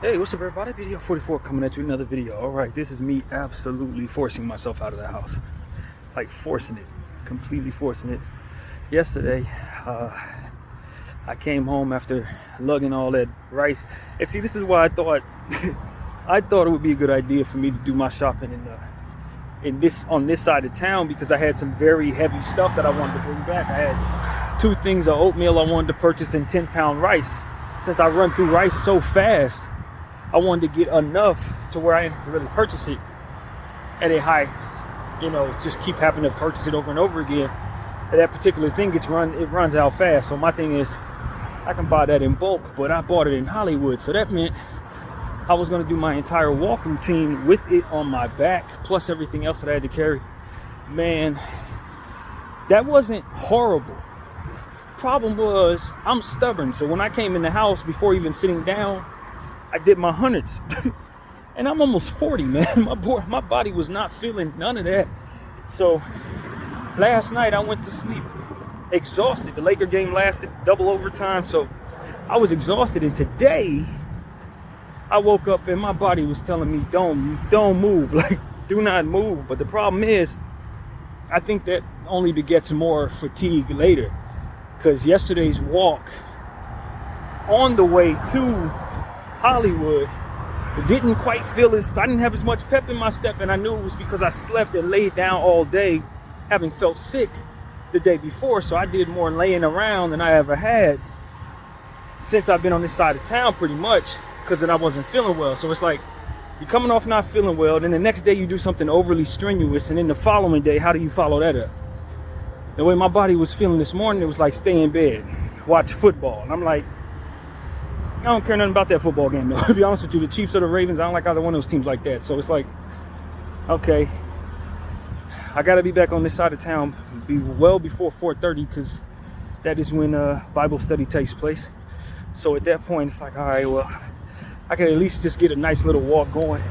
Hey, what's up everybody? BDF 44 coming at you with another video. Alright, this is me absolutely forcing myself out of the house. Like forcing it. Completely forcing it. Yesterday, I came home after lugging all that rice. And see, this is why I thought it would be a good idea for me to do my shopping on this side of town, because I had some very heavy stuff that I wanted to bring back. I had 2 things of oatmeal I wanted to purchase and 10-pound rice. Since I run through rice so fast, I wanted to get enough to where I didn't have to really purchase it at a high, just keep having to purchase it over and over again. And that particular thing it runs out fast. So my thing is, I can buy that in bulk, but I bought it in Hollywood. So that meant I was going to do my entire walk routine with it on my back, plus everything else that I had to carry. Man, that wasn't horrible. Problem was, I'm stubborn. So when I came in the house, before even sitting down, I did my hundreds. And I'm almost 40, man. My body was not feeling none of that. So last night I went to sleep exhausted. The Laker game lasted double overtime, so I was exhausted. And today I woke up and my body was telling me, don't move, like do not move. But the problem is, I think that only begets more fatigue later, because yesterday's walk on the way to Hollywood, it didn't quite feel I didn't have as much pep in my step, and I knew it was because I slept and laid down all day, having felt sick the day before. So I did more laying around than I ever had since I've been on this side of town, pretty much, because then I wasn't feeling well. So it's like, you're coming off not feeling well, then the next day you do something overly strenuous, and then the following day, how do you follow that up? The way my body was feeling this morning, it was like, stay in bed, watch football. And I'm like, I don't care nothing about that football game, though. To be honest with you, the Chiefs or the Ravens, I don't like either one of those teams like that. So it's like, okay, I got to be back on this side of town be well before 4:30, because that is when Bible study takes place. So at that point, it's like, all right, well, I can at least just get a nice little walk going,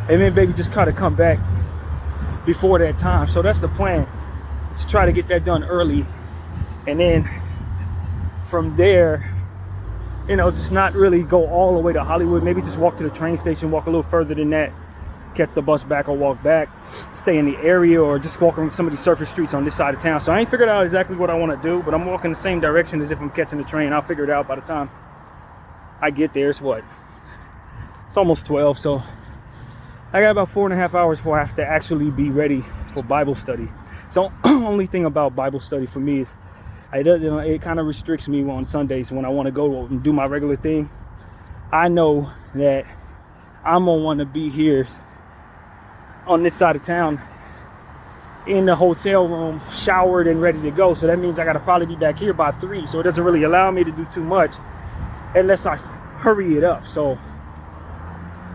and then maybe just kind of come back before that time. So that's the plan. Let's try to get that done early, and then from there, just not really go all the way to Hollywood. Maybe just walk to the train station, walk a little further than that, catch the bus back or walk back, stay in the area, or just walk around some of these surface streets on this side of town. So I ain't figured out exactly what I want to do, but I'm walking the same direction as if I'm catching the train. I'll figure it out by the time I get there. It's almost 12, so I got about 4.5 hours before I have to actually be ready for Bible study. So only thing about Bible study for me is it kind of restricts me on Sundays when I want to go and do my regular thing. I know that I'm gonna want to be here on this side of town in the hotel room, showered and ready to go. So that means I gotta probably be back here by 3. So it doesn't really allow me to do too much unless I hurry it up. So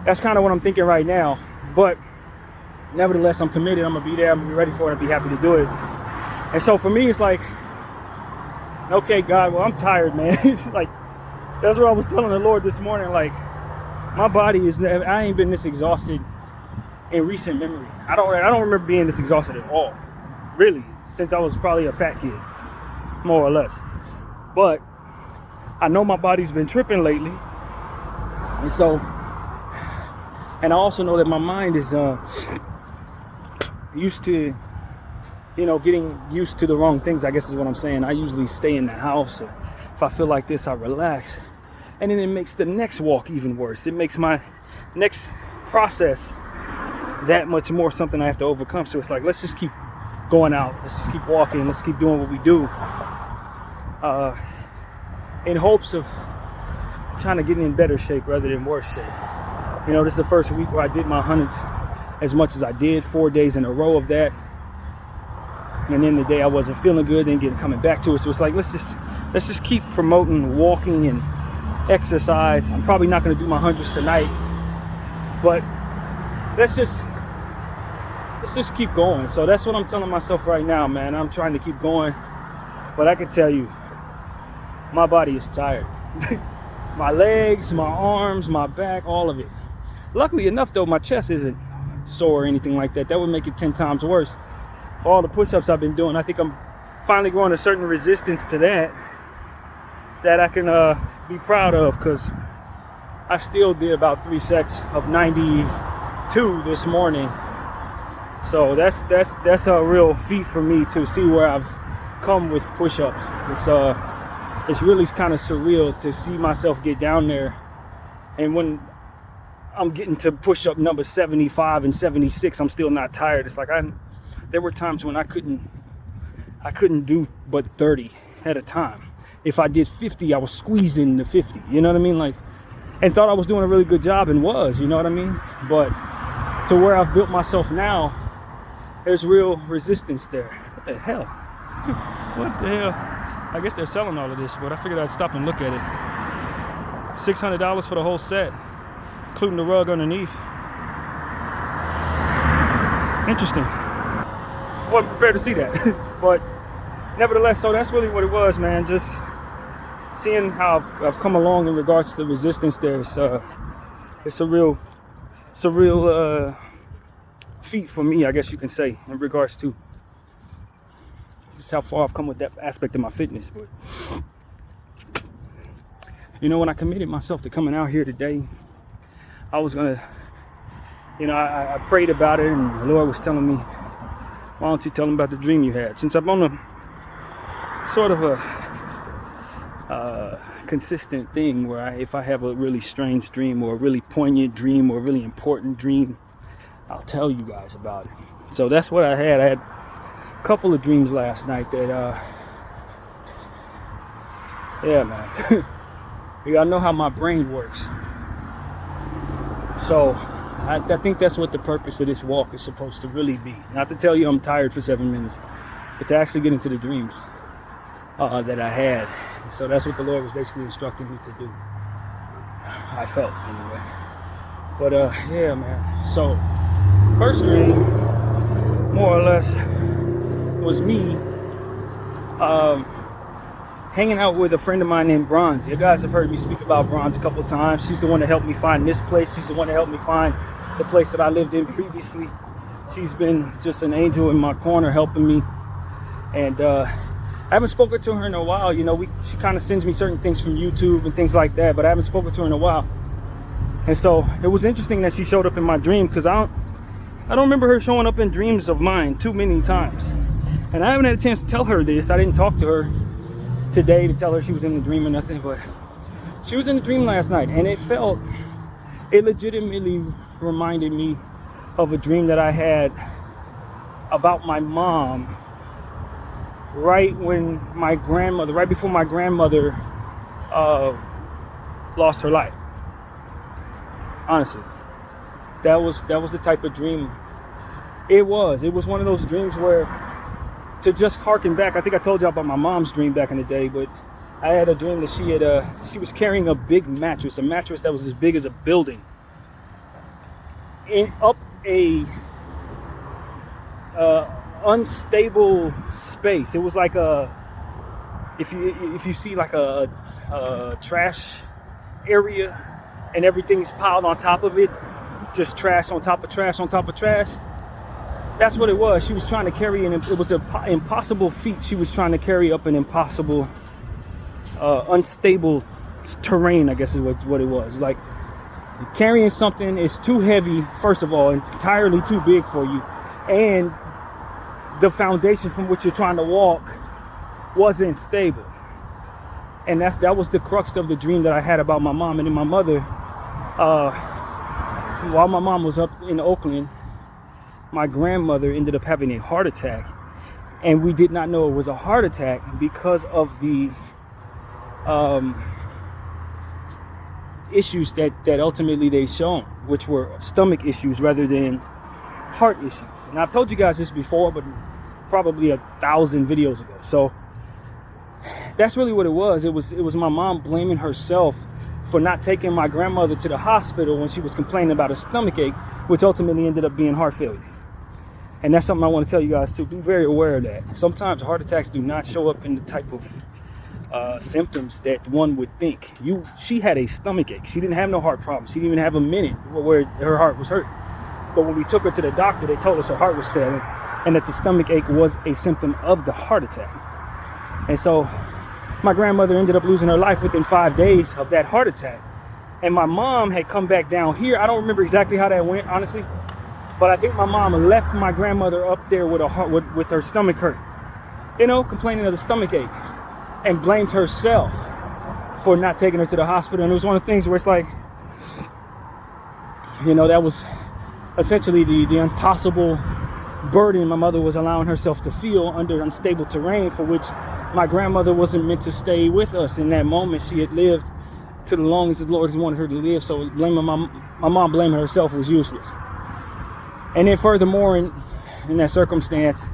that's kind of what I'm thinking right now. But nevertheless, I'm committed. I'm gonna be there. I'm gonna be ready for it and be happy to do it. And so for me, it's like, okay, God, well, I'm tired, man. Like, that's what I was telling the Lord this morning. Like, my body I ain't been this exhausted in recent memory. I don't remember being this exhausted at all, really, since I was probably a fat kid, more or less. But I know my body's been tripping lately, and I also know that my mind is used to, getting used to the wrong things, I guess is what I'm saying. I usually stay in the house, or if I feel like this, I relax. And then it makes the next walk even worse. It makes my next process that much more something I have to overcome. So it's like, let's just keep going out. Let's just keep walking. Let's keep doing what we do. In hopes of trying to get in better shape rather than worse shape. This is the first week where I did my hundreds as much as I did, 4 days in a row of that. And then the day I wasn't feeling good, then coming back to it. So it's like, let's just keep promoting walking and exercise. I'm probably not going to do my hundreds tonight, but let's just keep going. So that's what I'm telling myself right now, man. I'm trying to keep going, but I can tell you, my body is tired. My legs, my arms, my back, all of it. Luckily enough, though, my chest isn't sore or anything like that. That would make it 10 times worse. For all the push-ups I've been doing, I think I'm finally growing a certain resistance to that I can be proud of, because I still did about 3 sets of 92 this morning. So that's a real feat for me to see where I've come with push-ups. It's really kind of surreal to see myself get down there, and when I'm getting to push-up number 75 and 76, I'm still not tired. It's like there were times when I couldn't do but 30 at a time. If I did 50, I was squeezing the 50. You know what I mean? Like, and thought I was doing a really good job, and was. You know what I mean? But to where I've built myself now, there's real resistance there. What the hell? What the hell? I guess they're selling all of this, but I figured I'd stop and look at it. $600 for the whole set, including the rug underneath. Interesting. Wasn't prepared to see that. But nevertheless, so that's really what it was, man. Just seeing how I've come along in regards to the resistance there. It's a real feat for me, I guess you can say, in regards to just how far I've come with that aspect of my fitness. But you know, when I committed myself to coming out here today, I was gonna, you know, I prayed about it, and the Lord was telling me, why don't you tell them about the dream you had? Since I'm on a sort of a consistent thing where if I have a really strange dream or a really poignant dream or a really important dream, I'll tell you guys about it. So that's what I had. I had a couple of dreams last night that, yeah, man. You gotta know how my brain works. So I think that's what the purpose of this walk is supposed to really be. Not to tell you I'm tired for 7 minutes, but to actually get into the dreams that I had. So that's what the Lord was basically instructing me to do. I felt, anyway. But yeah, man. So first dream, more or less, was me hanging out with a friend of mine named Bronze. You guys have heard me speak about Bronze a couple of times. She's the one that helped me find this place. She's the one that helped me find the place that I lived in previously. She's been just an angel in my corner helping me. And I haven't spoken to her in a while. You know, she kind of sends me certain things from YouTube and things like that, but I haven't spoken to her in a while. And so it was interesting that she showed up in my dream, because I don't remember her showing up in dreams of mine too many times. And I haven't had a chance to tell her this. I didn't talk to her today to tell her she was in the dream or nothing, but she was in the dream last night, and it legitimately reminded me of a dream that I had about my mom right before my grandmother lost her life. Honestly, that was the type of dream it was. It was one of those dreams where, to just harken back, I think I told y'all about my mom's dream back in the day, but I had a dream that she was carrying a big mattress, a mattress that was as big as a building, up a unstable space. It was like if you see like a trash area and everything's piled on top of it, just trash on top of trash on top of trash. That's what it was. She was trying to carry it was an impossible feat. She was trying to carry up an impossible, unstable terrain, I guess is what it was. Like, carrying something is too heavy, first of all, and it's entirely too big for you. And the foundation from which you're trying to walk wasn't stable. And that was the crux of the dream that I had about my mom. And then my mother, while my mom was up in Oakland, my grandmother ended up having a heart attack, and we did not know it was a heart attack because of the issues that ultimately they shown, which were stomach issues rather than heart issues. And I've told you guys this before, but probably 1,000 videos ago. So that's really what it was. It was my mom blaming herself for not taking my grandmother to the hospital when she was complaining about a stomach ache, which ultimately ended up being heart failure. And that's something I want to tell you guys too. Be very aware of that. Sometimes heart attacks do not show up in the type of symptoms that one would think. She had a stomach ache. She didn't have no heart problems. She didn't even have a minute where her heart was hurt. But when we took her to the doctor, they told us her heart was failing, and that the stomach ache was a symptom of the heart attack. And so my grandmother ended up losing her life within 5 days of that heart attack. And my mom had come back down here. I don't remember exactly how that went, honestly. But I think my mom left my grandmother up there with her stomach hurt. You know, complaining of the stomach ache. And blamed herself for not taking her to the hospital. And it was one of the things where it's like, you know, that was essentially the impossible burden my mother was allowing herself to feel under unstable terrain, for which my grandmother wasn't meant to stay with us in that moment. She had lived to the longest the Lord wanted her to live, so blaming my mom blaming herself was useless. And then furthermore, in that circumstance,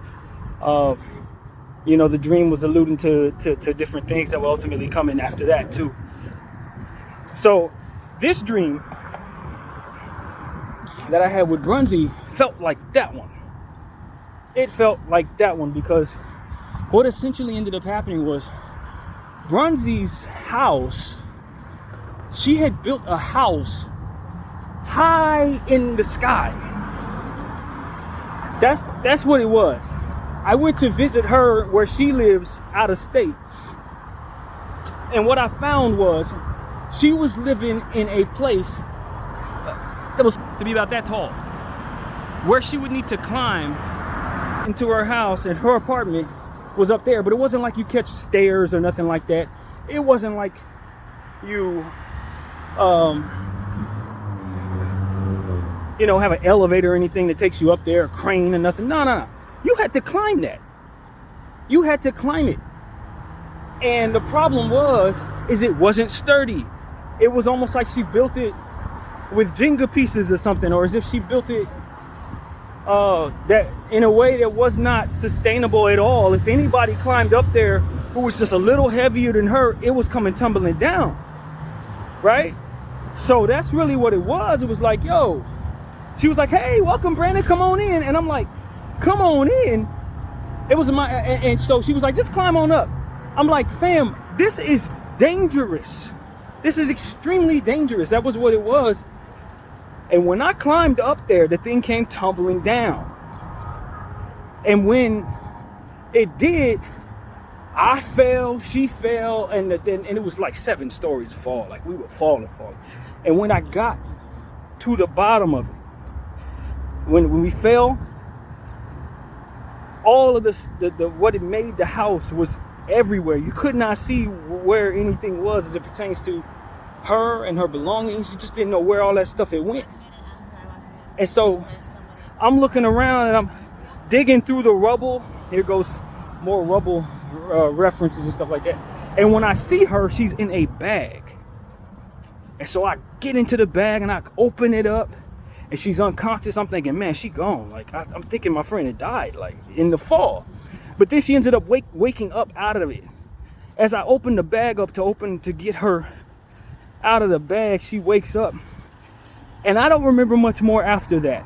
you know, the dream was alluding to different things that will ultimately come in after that too. So this dream that I had with Brunzy felt like that one. It felt like that one because what essentially ended up happening was Brunzy's house, she had built a house high in the sky. That's what it was. I went to visit her where she lives out of state. And what I found was she was living in a place that was to be about that tall, where she would need to climb into her house, and her apartment was up there. But it wasn't like you catch stairs or nothing like that. It wasn't like you you know, have an elevator or anything that takes you up there, a crane or nothing. No. You had to climb that. You had to climb it. And the problem is it wasn't sturdy. It was almost like she built it with Jenga pieces or something, or as if she built it that in a way that was not sustainable at all. If anybody climbed up there who was just a little heavier than her, it was coming tumbling down, right? So that's really what it was. It was like, yo, she was like, hey, welcome, Brandon, come on in. And I'm like, come on in? It was and so she was like, just climb on up. I'm like, fam, this is dangerous. This is extremely dangerous. That was what it was. And when I climbed up there, the thing came tumbling down. And when it did, I fell, she fell, and it was like 7 stories fall. Like we were falling. And when I got to the bottom of it, when we fell, all of the what it made the house was everywhere. You could not see where anything was as it pertains to her and her belongings. You just didn't know where all that stuff had went. And so I'm looking around and I'm digging through the rubble. Here goes more rubble references and stuff like that. And when I see her, she's in a bag. And so I get into the bag and I open it up and she's unconscious. I'm thinking, man, she gone. Like I'm thinking my friend had died, like in the fall. But then she ended up waking up out of it. As I opened the bag up to get her out of the bag, she wakes up. And I don't remember much more after that.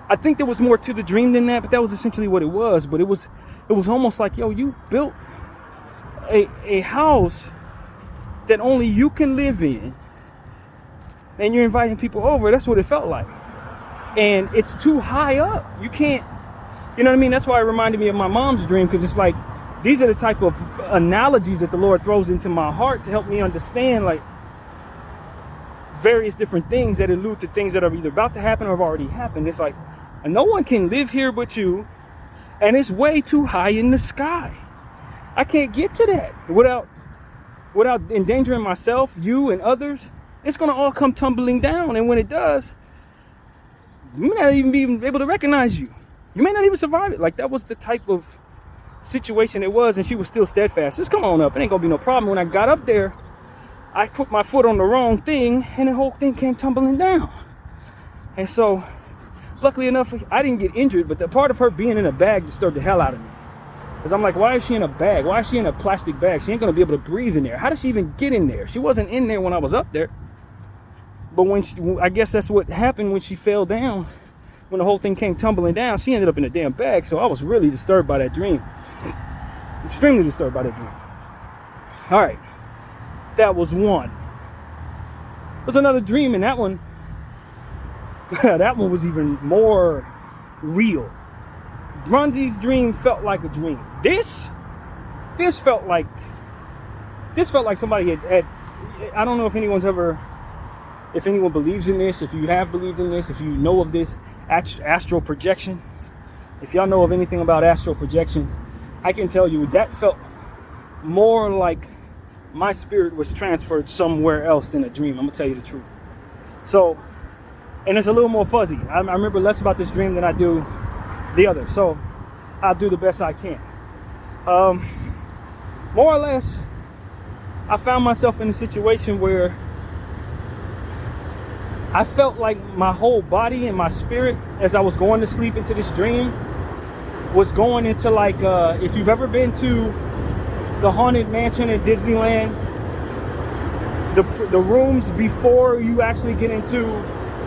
I think there was more to the dream than that, but that was essentially what it was. But it was almost like, yo, you built a house that only you can live in, and you're inviting people over. That's what it felt like. And it's too high up. You can't, you know what I mean? That's why it reminded me of my mom's dream, because it's like, these are the type of analogies that the Lord throws into my heart to help me understand, like, various different things that allude to things that are either about to happen or have already happened. It's like, no one can live here but you, and it's way too high in the sky. I can't get to that without endangering myself, you, and others. It's gonna all come tumbling down, and when it does, you may not even be able to recognize you. You may not even survive it. Like, that was the type of situation it was, and she was still steadfast. Just come on up, it ain't gonna be no problem. When I got up there, I put my foot on the wrong thing, and the whole thing came tumbling down. And so, luckily enough, I didn't get injured, but the part of her being in a bag disturbed the hell out of me. Because I'm like, why is she in a bag? Why is she in a plastic bag? She ain't gonna be able to breathe in there. How did she even get in there? She wasn't in there when I was up there. But I guess that's what happened when she fell down. When the whole thing came tumbling down, she ended up in a damn bag. So I was really disturbed by that dream. Extremely disturbed by that dream. All right. That was one. There's another dream, and that one was even more real. Brunzy's dream felt like a dream. This felt like somebody had I don't know if anyone's ever if anyone believes in this, if you have believed in this, if you know of this astral projection, if y'all know of anything about astral projection, I can tell you that felt more like my spirit was transferred somewhere else than a dream. I'm gonna tell you the truth. So, and it's a little more fuzzy. I remember less about this dream than I do the other. So I'll do the best I can. More or less, I found myself in a situation where I felt like my whole body and my spirit, as I was going to sleep into this dream, was going into like, if you've ever been to the Haunted Mansion at Disneyland, the rooms before you actually get into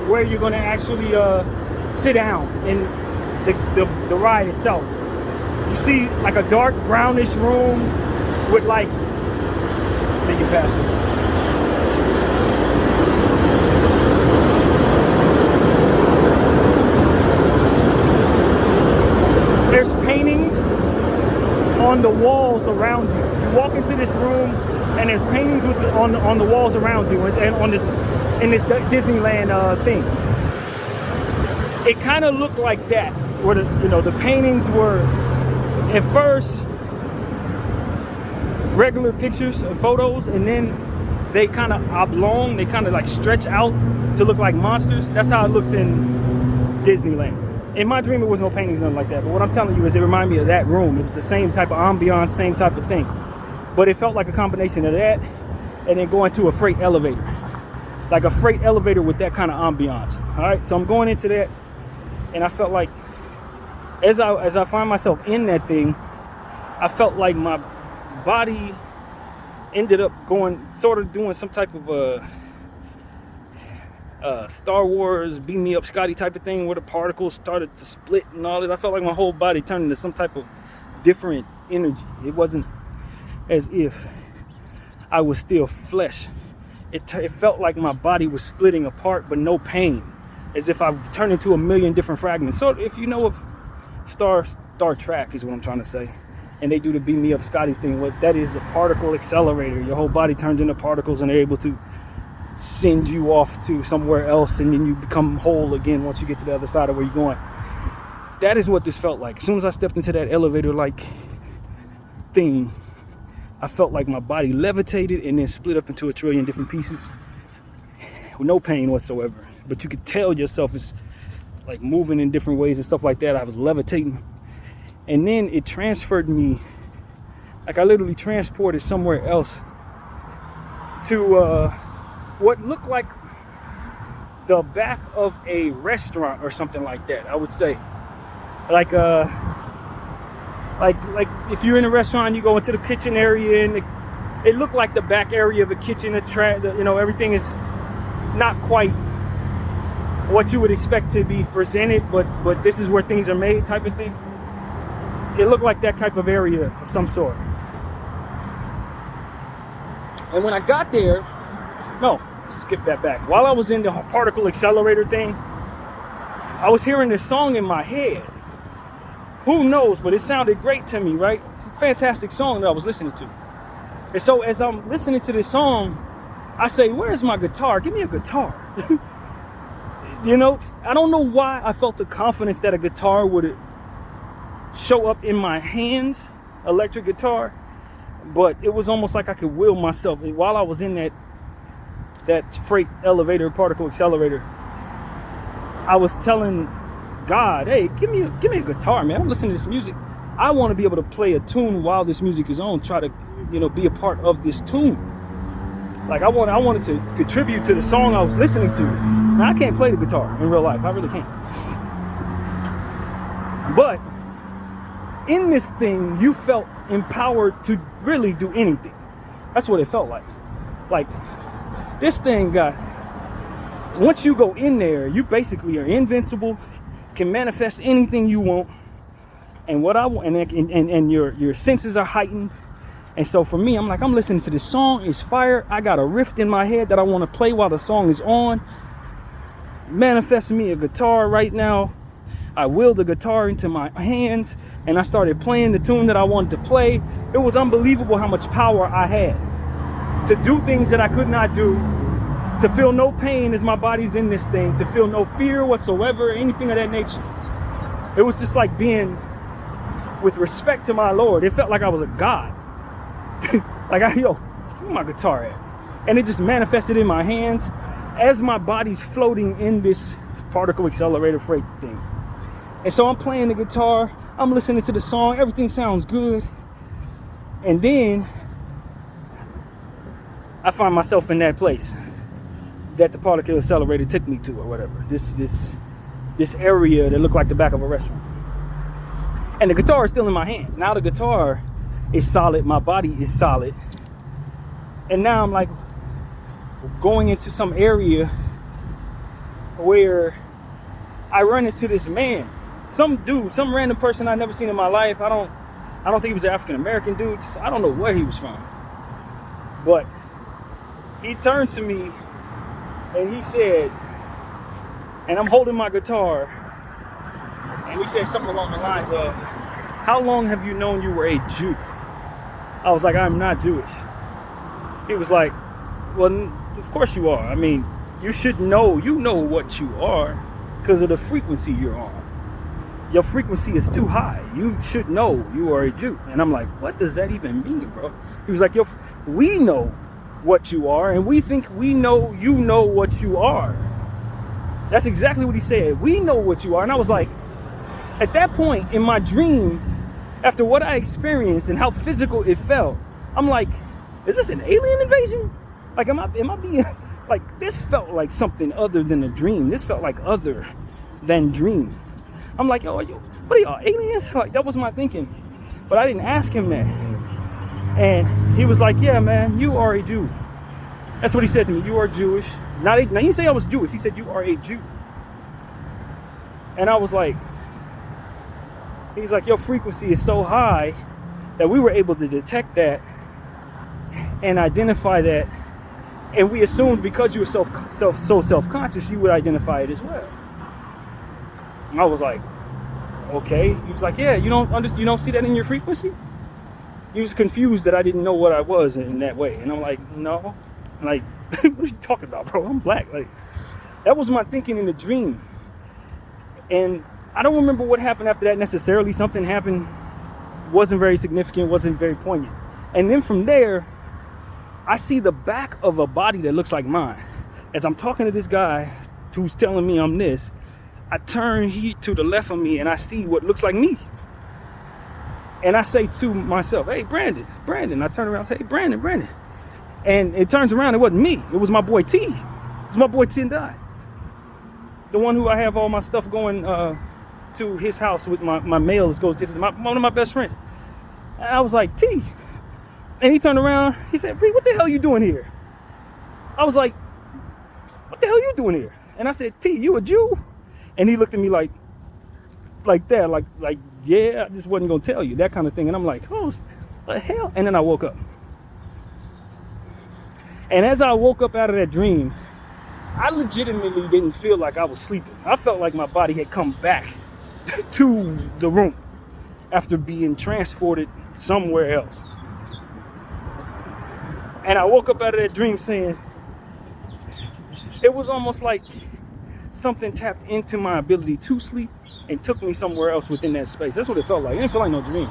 where you're going to actually sit down in the ride itself. You see like a dark brownish room with like, make it past this. There's paintings on the walls around you. You walk into this room and there's paintings on the walls around you and on this in this Disneyland thing. It kind of looked like that, where the paintings were at first regular pictures and photos, and then they kind of oblong, they kind of like stretch out to look like monsters. That's how it looks in Disneyland. In my dream, it was no paintings, nothing like that. But what I'm telling you is it reminded me of that room. It was the same type of ambiance, same type of thing. But it felt like a combination of that and then going to a freight elevator. Like a freight elevator with that kind of ambiance. All right, so I'm going into that, and I felt like as I find myself in that thing, I felt like my body ended up doing some type of Star Wars beam me up Scotty type of thing, where the particles started to split and all that. I felt like my whole body turned into some type of different energy. It wasn't as if I was still flesh. It felt like my body was splitting apart, but no pain, as if I turned into a million different fragments. So if you know of Star Trek is what I'm trying to say, and they do the beam me up Scotty thing, what that is, a particle accelerator. Your whole body turns into particles and they're able to send you off to somewhere else, and then you become whole again once you get to the other side of where you're going. That is what this felt like. As soon as I stepped into that elevator like thing, I felt like my body levitated and then split up into a trillion different pieces with no pain whatsoever. But you could tell yourself is like moving in different ways and stuff like that. I was levitating, and then it transferred me, like I literally transported somewhere else to what looked like the back of a restaurant or something like that, I would say. Like if you're in a restaurant, you go into the kitchen area, and it looked like the back area of a kitchen. Everything is not quite what you would expect to be presented, but this is where things are made type of thing. It looked like that type of area of some sort. And when I got there, skip that back. While I was in the particle accelerator thing, I was hearing this song in my head. Who knows, but it sounded great to me, right? It's a fantastic song that I was listening to. And so as I'm listening to this song, I say, where's my guitar? Give me a guitar. I don't know why I felt the confidence that a guitar would show up in my hands, electric guitar, but it was almost like I could will myself. While I was in that freight elevator, particle accelerator, I was telling God, hey, give me a guitar, man. I'm listening to this music. I want to be able to play a tune while this music is on, try to, be a part of this tune. Like I wanted to contribute to the song I was listening to. Now, I can't play the guitar in real life. I really can't. But in this thing, you felt empowered to really do anything. That's what it felt like. Like, this thing once you go in there, you basically are invincible, can manifest anything you want. And what I want, and your senses are heightened. And so for me, I'm listening to this song, it's fire. I got a riff in my head that I want to play while the song is on. Manifest me a guitar right now. I willed the guitar into my hands and I started playing the tune that I wanted to play. It was unbelievable how much power I had to do things that I could not do to feel no pain as my body's in this thing, to feel no fear whatsoever, anything of that nature. It was just like being with respect to my Lord. It felt like I was a god. Like, where my guitar at? And it just manifested in my hands as my body's floating in this particle accelerator freight thing. And so I'm playing the guitar, I'm listening to the song, everything sounds good. And then I find myself in that place that the particle accelerator took me to, or whatever. This area that looked like the back of a restaurant. And the guitar is still in my hands. Now the guitar is solid, my body is solid. And now I'm like going into some area where I run into this man, some dude, some random person I've never seen in my life. I don't think he was an African American dude. I don't know where he was from. But he turned to me and he said, and I'm holding my guitar, and he said something along the lines of, "How long have you known you were a Jew?" I was like, "I'm not Jewish." He was like, "Well, of course you are. I mean, you should know, you know what you are because of the frequency you're on. Your frequency is too high. You should know you are a Jew." And I'm like, "What does that even mean, bro?" He was like, "We know what you are, and we think we know you know what you are." That's exactly what he said. We know what you are. And I was like, at that point in my dream, after what I experienced and how physical it felt, I'm like, is this an alien invasion? Like, am I being, like, this felt like something other than a dream. This felt like other than dream. I'm like, yo, what are y'all, aliens? Like, that was my thinking. But I didn't ask him that. And he was like, "Yeah, man, you are a Jew." That's what he said to me. "You are Jewish." Now he didn't say I was Jewish. He said, "You are a Jew." And I was like, he's like, "Your frequency is so high that we were able to detect that and identify that. And we assumed because you were so self-conscious, you would identify it as well." And I was like, okay. He was like, "Yeah, you don't see that in your frequency?" He was confused that I didn't know what I was in that way. And I'm like, "No." I'm like, "What are you talking about, bro? I'm black." Like, that was my thinking in the dream. And I don't remember what happened after that necessarily. Something happened, wasn't very significant, wasn't very poignant. And then from there, I see the back of a body that looks like mine. As I'm talking to this guy who's telling me I'm this, I turn to the left of me and I see what looks like me. And I say to myself, "Hey, Brandon." I turn around and say, "Hey, Brandon." And it turns around, it wasn't me. It was my boy T. It was my boy T and I. The one who I have all my stuff going to his house with my mail. Goes to one of my best friends. And I was like, "T." And he turned around, he said, "Bree, what the hell are you doing here?" I was like, "What the hell are you doing here?" And I said, "T, you a Jew?" And he looked at me like that, like, "Yeah, I just wasn't gonna tell you," that kind of thing. And I'm like, "Oh, what the hell?" And then I woke up. And as I woke up out of that dream, I legitimately didn't feel like I was sleeping. I felt like my body had come back to the room after being transported somewhere else. And I woke up out of that dream saying, it was almost like something tapped into my ability to sleep and took me somewhere else within that space. That's what it felt like. It didn't feel like no dream.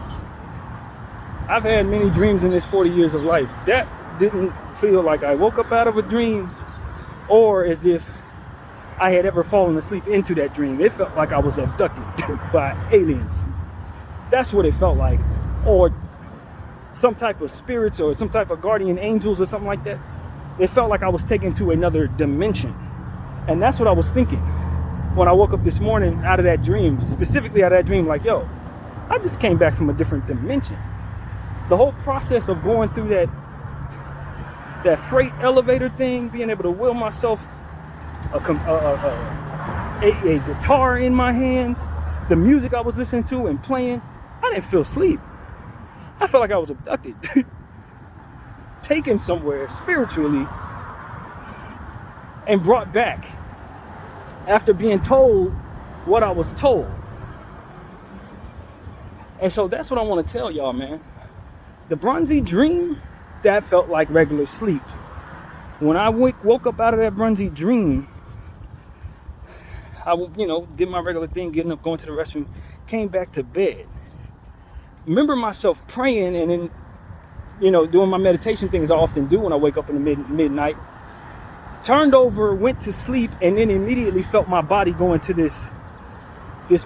I've had many dreams in this 40 years of life. That didn't feel like I woke up out of a dream or as if I had ever fallen asleep into that dream. It felt like I was abducted by aliens. That's what it felt like. Or some type of spirits or some type of guardian angels or something like that. It felt like I was taken to another dimension. And that's what I was thinking when I woke up this morning out of that dream, specifically out of that dream, like, yo, I just came back from a different dimension. The whole process of going through that freight elevator thing, being able to will myself a guitar in my hands, the music I was listening to and playing, I didn't feel sleep. I felt like I was abducted, taken somewhere spiritually and brought back after being told what I was told. And so that's what I want to tell y'all, man. The Bronzy dream, that felt like regular sleep. When I woke up out of that grungy dream, I, did my regular thing, getting up, going to the restroom, came back to bed. Remember myself praying and then, doing my meditation things I often do when I wake up in the midnight. Turned over, went to sleep, and then immediately felt my body go into this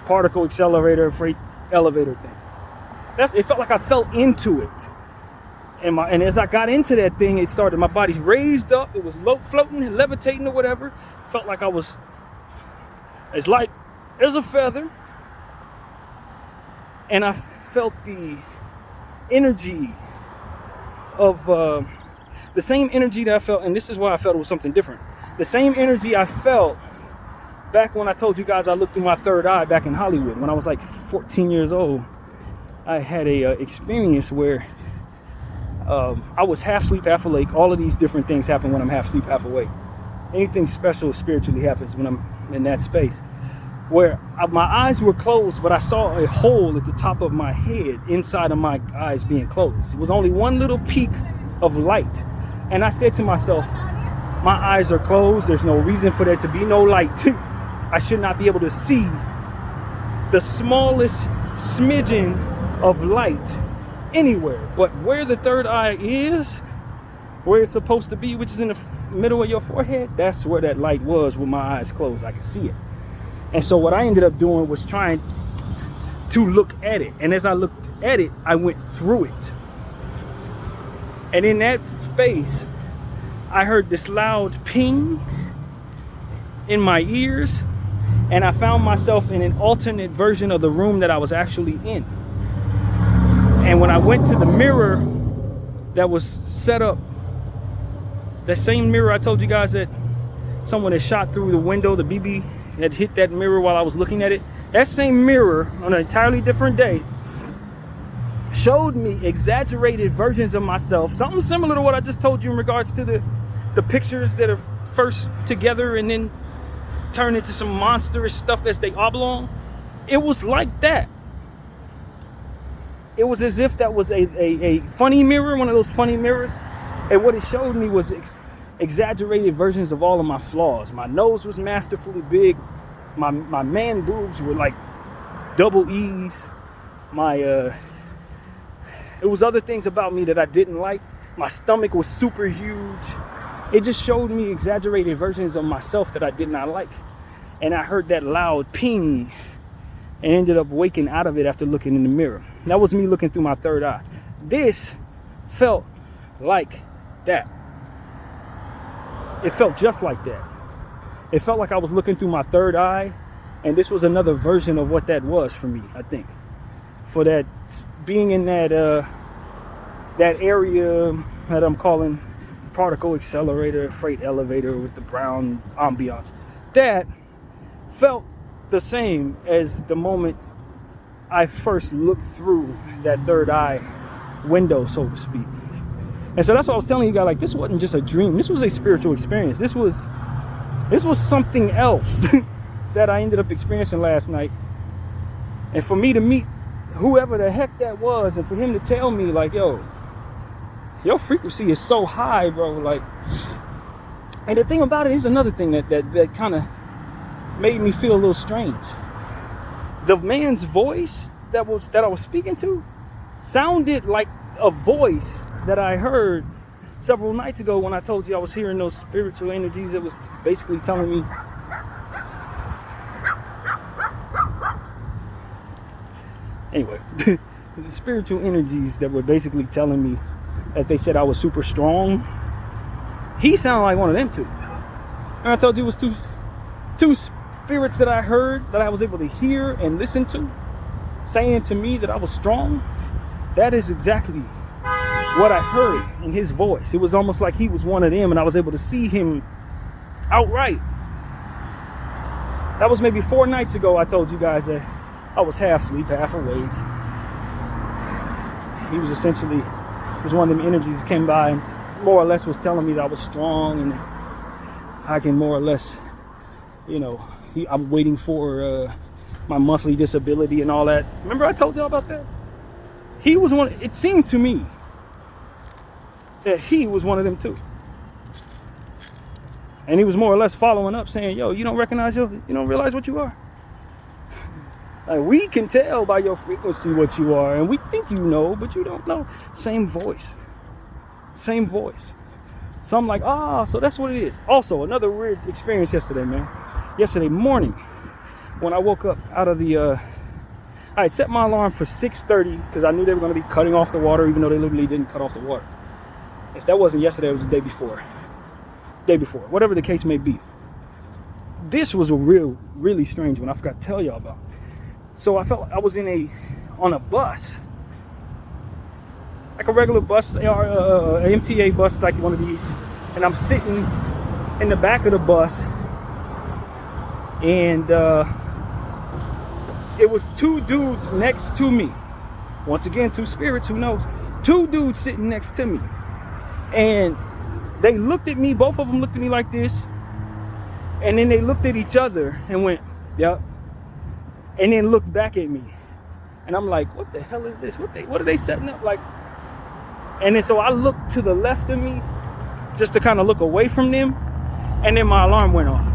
particle accelerator, freight elevator thing. It felt like I fell into it. And as I got into that thing, it started, my body's raised up, it was floating, levitating or whatever. Felt like I was as light as a feather. And I felt the energy of, the same energy that I felt, and this is why I felt it was something different. The same energy I felt back when I told you guys I looked through my third eye back in Hollywood. When I was like 14 years old, I had a experience where I was half asleep, half awake. All of these different things happen when I'm half asleep, half awake. Anything special spiritually happens when I'm in that space. Where my eyes were closed, but I saw a hole at the top of my head inside of my eyes being closed. It was only one little peak of light. And I said to myself, my eyes are closed. There's no reason for there to be no light. I should not be able to see the smallest smidgen of light anywhere. But where the third eye is, where it's supposed to be, which is in the middle of your forehead, that's where that light was with my eyes closed. I could see it. And so what I ended up doing was trying to look at it. And as I looked at it, I went through it. And in that space, I heard this loud ping in my ears, and I found myself in an alternate version of the room that I was actually in. And when I went to the mirror that was set up, the same mirror I told you guys that someone had shot through the window, the BB had hit that mirror while I was looking at it, that same mirror on an entirely different day showed me exaggerated versions of myself, something similar to what I just told you in regards to the pictures that are first together and then turn into some monstrous stuff as they oblong. It was like that. It was as if that was a funny mirror, one of those funny mirrors. And what it showed me was exaggerated versions of all of my flaws. My nose was masterfully big. My man boobs were like double E's. It was other things about me that I didn't like. My stomach was super huge. It just showed me exaggerated versions of myself that I did not like. And I heard that loud ping and ended up waking out of it after looking in the mirror. That was me looking through my third eye. This felt like that. It felt just like that. It felt like I was looking through my third eye, and this was another version of what that was for me, I think. For that, being in that area that I'm calling particle accelerator, freight elevator with the brown ambiance, that felt the same as the moment I first looked through that third eye window, so to speak. And so that's what I was telling you guys, like, this wasn't just a dream. This was a spiritual experience. This was something else that I ended up experiencing last night. And for me to meet whoever the heck that was, and for him to tell me, like, yo, your frequency is so high, bro. Like, and the thing about it is another thing that kind of made me feel a little strange. The man's voice that I was speaking to sounded like a voice that I heard several nights ago when I told you I was hearing those spiritual energies that was basically telling me anyway, the spiritual energies that were basically telling me that they said I was super strong. He sounded like one of them too. And I told you it was two spirits that I heard, that I was able to hear and listen to, saying to me that I was strong. That is exactly what I heard in his voice. It was almost like he was one of them, and I was able to see him outright. That was maybe 4 nights ago. I told you guys that I was half asleep, half awake. He was essentially, it was one of them energies that came by and more or less was telling me that I was strong and I can more or less, I'm waiting for my monthly disability and all that. Remember I told y'all about that? He was it seemed to me that he was one of them too. And he was more or less following up saying, yo, you don't realize what you are? Like, we can tell by your frequency what you are, and we think you know, but you don't know. Same voice. So I'm like, so that's what it is. Also, another weird experience yesterday, man. Yesterday morning, when I woke up out of the, I had set my alarm for 6:30 because I knew they were going to be cutting off the water, even though they literally didn't cut off the water. If that wasn't yesterday, it was the day before. Whatever the case may be. This was a really strange one I forgot to tell y'all about. So I felt like I was on a bus, like a regular bus, MTA bus, like one of these, and I'm sitting in the back of the bus, and it was two dudes next to me. Once again, two spirits, who knows? Two dudes sitting next to me, and they looked at me. Both of them looked at me like this, and then they looked at each other and went, "Yep," and then looked back at me, and I'm like, "What the hell is this? What are they setting up?" Like, and then so I looked to the left of me, just to kind of look away from them, and then my alarm went off,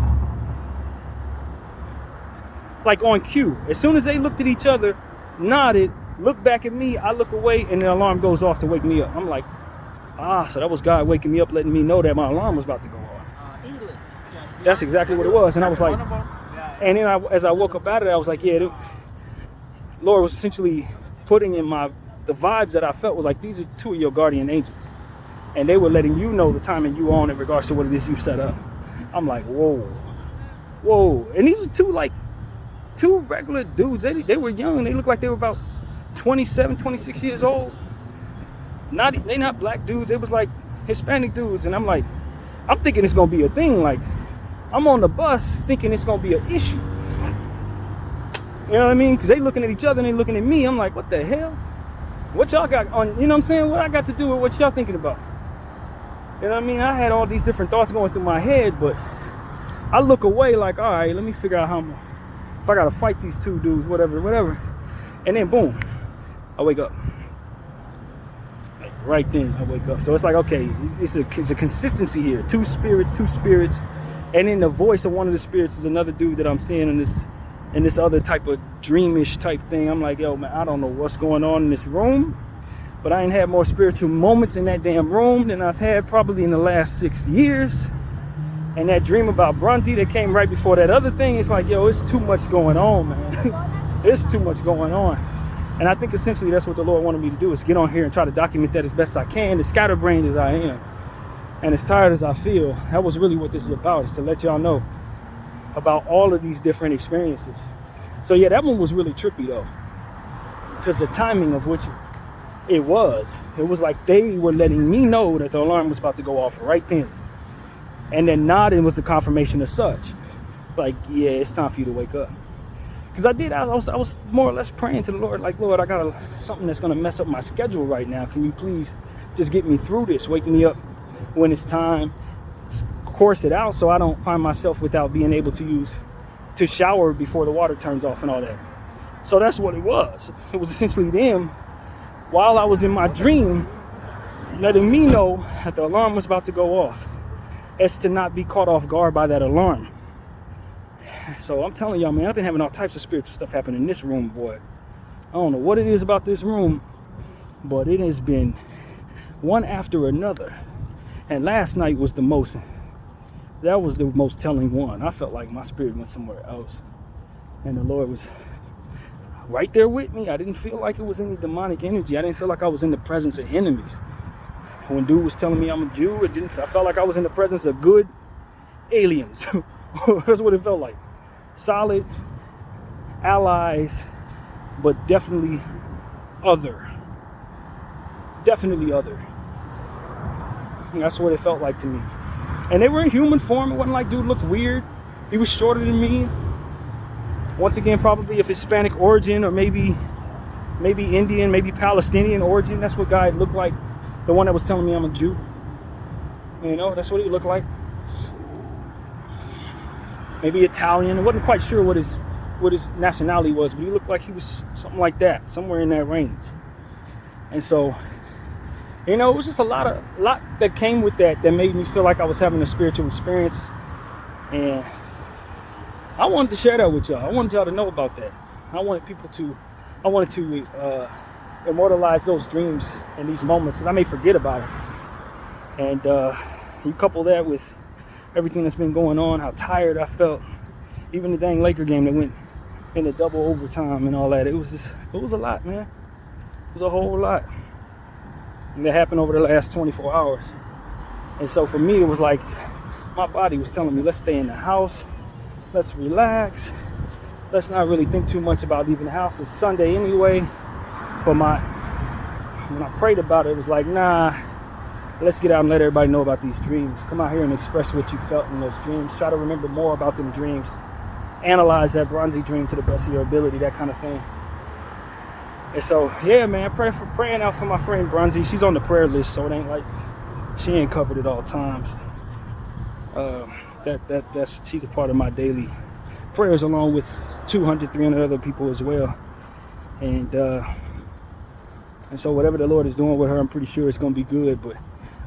like on cue. As soon as they looked at each other, nodded, looked back at me, I look away, and the alarm goes off to wake me up. I'm like, so that was God waking me up, letting me know that my alarm was about to go off. England. That's exactly what it was. And I was like, and then as I woke up out of it, I was like, yeah, Lord was essentially putting in the vibes that I felt was like, these are two of your guardian angels. And they were letting you know the timing you on in regards to what it is you set up. I'm like, whoa. And these are two regular dudes. They were young. They looked like they were about 27, 26 years old. They not black dudes. It was like Hispanic dudes. And I'm thinking it's going to be a thing. Like, I'm on the bus thinking it's going to be an issue. You know what I mean? Because they looking at each other and they looking at me. I'm like, what the hell? What y'all got on? You know what I'm saying? What I got to do with what y'all thinking about? You know what I mean? I had all these different thoughts going through my head, but I look away like, all right, let me figure out if I got to fight these two dudes, whatever. And then boom, I wake up. Right then I wake up. So it's like, okay, it's a consistency here. Two spirits. And then the voice of one of the spirits is another dude that I'm seeing in this other type of dreamish type thing. I'm like, yo, man, I don't know what's going on in this room, but I ain't had more spiritual moments in that damn room than I've had probably in the last 6 years. And that dream about Brunty that came right before that other thing, it's like, yo, it's too much going on, man. It's too much going on. And I think essentially that's what the Lord wanted me to do, is get on here and try to document that as best I can, as scatterbrained as I am, and as tired as I feel. That was really what this is about, is to let y'all know about all of these different experiences. So yeah, that one was really trippy though, because the timing of which it was like they were letting me know that the alarm was about to go off right then. And then nodding was the confirmation of such. Like, yeah, it's time for you to wake up. Because I was more or less praying to the Lord, like, Lord, I got something that's going to mess up my schedule right now. Can you please just get me through this? Wake me up when it's time. Course it out so I don't find myself without being able to shower before the water turns off and all that. So that's what it was. It was essentially them, while I was in my dream, letting me know that the alarm was about to go off, as to not be caught off guard by that alarm. So I'm telling y'all, man, I've been having all types of spiritual stuff happen in this room, boy. I don't know what it is about this room, but it has been one after another. And last night was the most telling one. I felt like my spirit went somewhere else, and the Lord was right there with me. I didn't feel like it was any demonic energy. I didn't feel like I was in the presence of enemies. When dude was telling me I'm a Jew, I felt like I was in the presence of good aliens. That's what it felt like. Solid allies, but definitely other. Definitely other. And that's what it felt like to me. And they were in human form. It wasn't like dude looked weird. He was shorter than me. Once again, probably of Hispanic origin, or maybe Indian, maybe Palestinian origin. That's what guy looked like. The one that was telling me I'm a Jew. You know, that's what he looked like. Maybe Italian. I wasn't quite sure what his nationality was, but he looked like he was something like that, somewhere in that range. And so, you know, it was just a lot that came with that made me feel like I was having a spiritual experience. And I wanted to share that with y'all. I wanted y'all to know about that. I wanted to immortalize those dreams and these moments, because I may forget about it. And you couple that with everything that's been going on, how tired I felt, even the dang Laker game that went into double overtime and all that. It was a lot, man. It was a whole lot. And that happened over the last 24 hours. And so for me, it was like my body was telling me, let's stay in the house. Let's relax. Let's not really think too much about leaving the house. It's Sunday anyway. But when I prayed about it, it was like, nah, let's get out and let everybody know about these dreams. Come out here and express what you felt in those dreams. Try to remember more about them dreams. Analyze that bronzy dream to the best of your ability, that kind of thing. And so, yeah, man, praying out for my friend Bronzy. She's on the prayer list, so it ain't like she ain't covered at all times. She's a part of my daily prayers, along with 200, 300 other people as well. And so whatever the Lord is doing with her, I'm pretty sure it's going to be good. But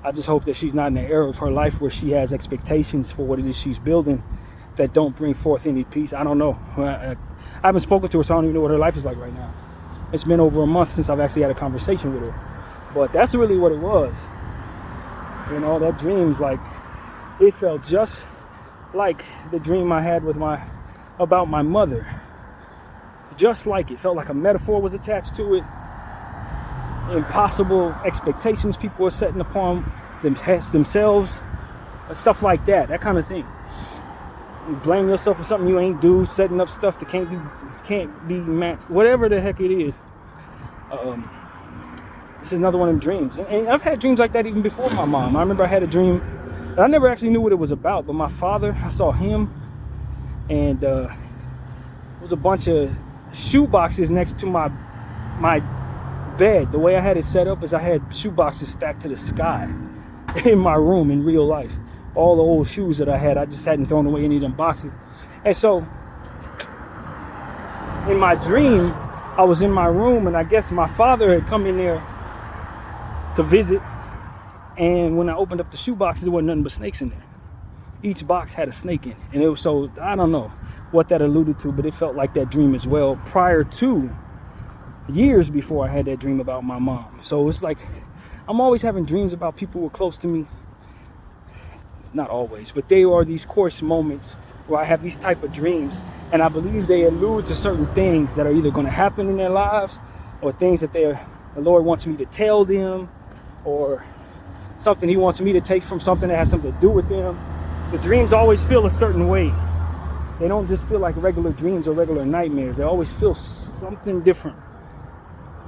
I just hope that she's not in the era of her life where she has expectations for what it is she's building that don't bring forth any peace. I don't know. I haven't spoken to her, so I don't even know what her life is like right now. It's been over a month since I've actually had a conversation with her. But that's really what it was. You know, that dream's like, it felt just like the dream I had about my mother. Just like it. Felt like a metaphor was attached to it. Impossible expectations people are setting upon themselves. Stuff like that. That kind of thing. You blame yourself for something you ain't do. Setting up stuff that can't be matched. Whatever the heck it is. This is another one of them dreams. And I've had dreams like that even before my mom. I remember I had a dream. And I never actually knew what it was about. But my father, I saw him. And it was a bunch of shoe boxes next to my bed. The way I had it set up is I had shoe boxes stacked to the sky in my room in real life. All the old shoes that I had, I just hadn't thrown away any of them boxes. And so in my dream, I was in my room, and I guess my father had come in there to visit. And when I opened up the shoe boxes, there wasn't nothing but snakes in there. Each box had a snake in it. And it was, so I don't know what that alluded to, but it felt like that dream as well, prior to years before I had that dream about my mom. So it's like I'm always having dreams about people who are close to me. Not always, but they are these course moments where I have these type of dreams, and I believe they allude to certain things that are either going to happen in their lives, or things that the Lord wants me to tell them, or something he wants me to take from something that has something to do with them. The dreams always feel a certain way. They don't just feel like regular dreams or regular nightmares. They always feel something different.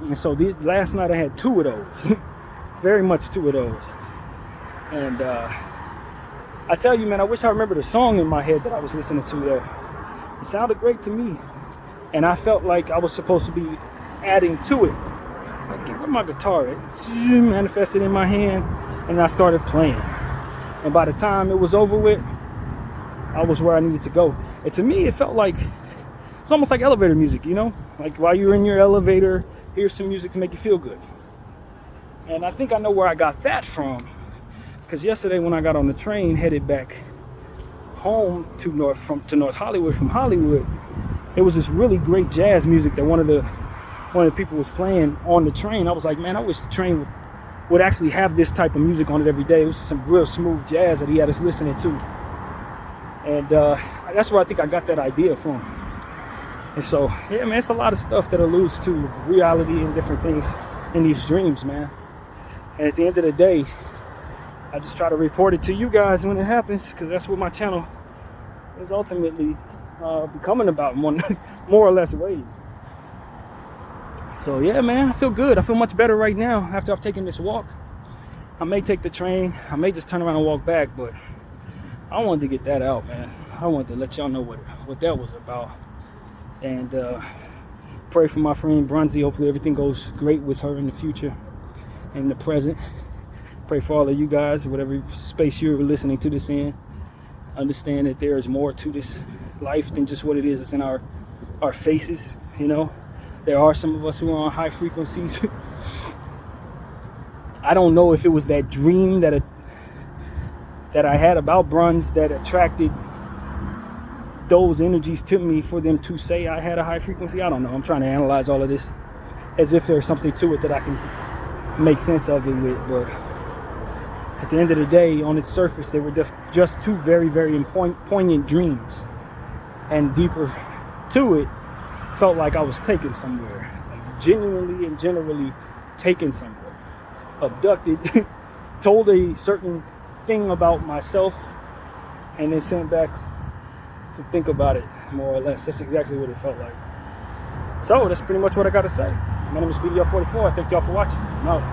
And so last night I had two of those. Very much two of those. And I tell you, man, I wish I remembered a song in my head that I was listening to there. It sounded great to me. And I felt like I was supposed to be adding to it. Like, where my guitar at? Manifested in my hand, and I started playing. And by the time it was over with, I was where I needed to go. And to me, it felt like, it's almost like elevator music, you know? Like while you're in your elevator, here's some music to make you feel good. And I think I know where I got that from. Because yesterday when I got on the train headed back home to North Hollywood from Hollywood, it was this really great jazz music that one of the people was playing on the train. I was like, man, I wish the train would actually have this type of music on it every day. It was some real smooth jazz that he had us listening to. And that's where I think I got that idea from. And so, yeah, man, it's a lot of stuff that alludes to reality and different things in these dreams, man. And at the end of the day, I just try to report it to you guys when it happens, because that's what my channel is ultimately becoming about, more or less ways. So, yeah, man, I feel good. I feel much better right now after I've taken this walk. I may take the train. I may just turn around and walk back, but I wanted to get that out, man. I wanted to let y'all know what that was about. And pray for my friend Bronzy. Hopefully everything goes great with her in the future and in the present. Pray for all of you guys, whatever space you're listening to this in. Understand that there is more to this life than just what it is that's in our faces, you know. There are some of us who are on high frequencies. I don't know if it was that dream that I had about Bruns that attracted those energies to me for them to say I had a high frequency? I don't know. I'm trying to analyze all of this as if there's something to it that I can make sense of it with. But at the end of the day, on its surface, they were just two very, very poignant dreams. And deeper to it, felt like I was taken somewhere. Like genuinely and generally taken somewhere. Abducted, told a certain thing about myself, and then sent back to think about it, more or less. That's exactly what it felt like. So that's pretty much what I got to say. My name is BDF 44. I thank y'all for watching. I'm out.